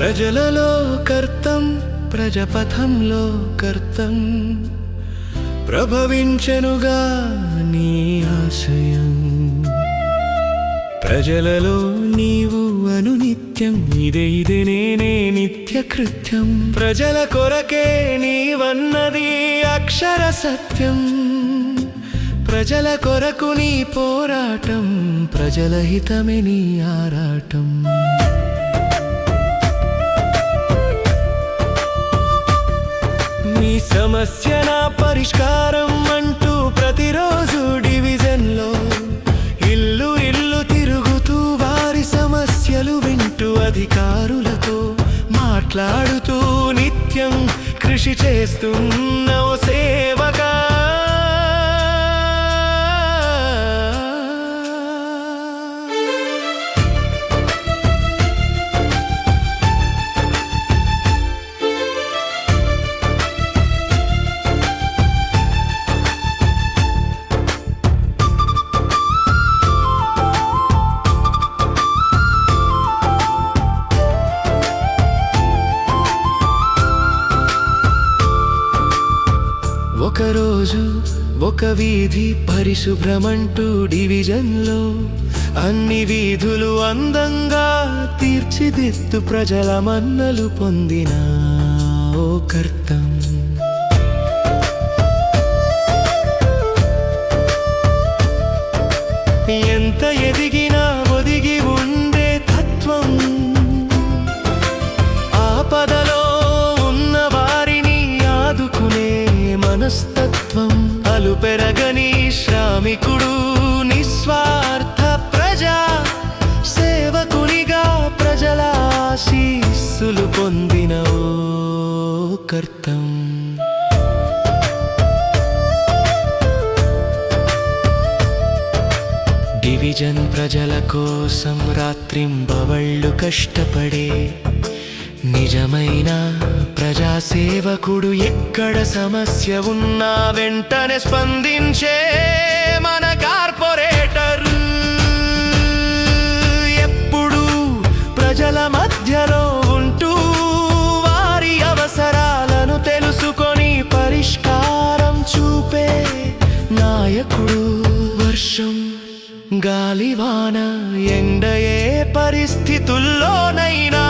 ప్రజలలో కర్తం ప్రజపథంలో కర్తం ప్రభవించెనుగా నీ ఆశయం ప్రజలలో నీవు అనునిత్యం ఇదే నేనే నిత్య కృత్యం ప్రజల కొరకే నీవన్నది అక్షర సత్యం ప్రజల కొరకు నీ పోరాటం ప్రజల హితమే నీ ఆరాటం నీ సమస్య నా పరిష్కారం అంటూ ప్రతిరోజు డివిజన్లో ఇల్లు ఇల్లు తిరుగుతూ వారి సమస్యలు వింటూ అధికారులతో మాట్లాడుతూ నిత్యం కృషి చేస్తున్న ఓ సేవగా ఒకరోజు ఒక వీధి పరిశుభ్రమంటూ డివిజన్లో అన్ని వీధులు అందంగా తీర్చిదిద్దు ప్రజల మన్నలు పొందిన ఓ కర్తం ఎంత ఎదిగినా ఒదిగి ఉండే తత్వం ఆపదలో ఉన్న వారిని ఆదుకునే మనస్తత్వం అలుపెరగని శ్రామికుడు నిస్వార్థ ప్రజా సేవకునిగా ప్రజల ఆశీస్సులు పొందిన ఓ కర్తం డివిజన్ ప్రజల కోసం రాత్రింబవళ్ళు కష్టపడే నిజమైన ప్రజాసేవకుడు ఎక్కడ సమస్య ఉన్నా వెంటనే స్పందించే మన కార్పొరేటర్ ఎప్పుడు ప్రజల మధ్యలో ఉంటూ వారి అవసరాలను తెలుసుకొని పరిష్కారం చూపే నాయకుడు వర్షం గాలివాన ఎండ ఏ పరిస్థితుల్లోనైనా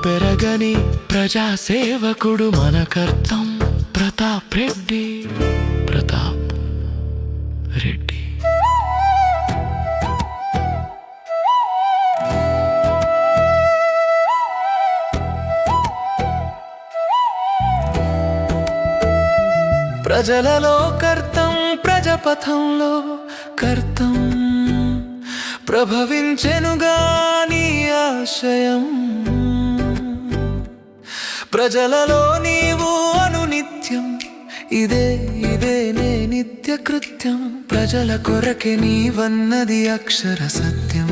పెరగని ప్రజాసేవకుడు మన కర్తం ప్రతాప్ రెడ్డి ప్రజలలో కర్తం ప్రజపథంలో కర్తం ప్రభవించెనుగా నీ ఆశయం ప్రజలలో నీవు అనునిత్యం ఇదే నే నిత్య కృత్యం ప్రజల కొరకే నీవన్నది అక్షర సత్యం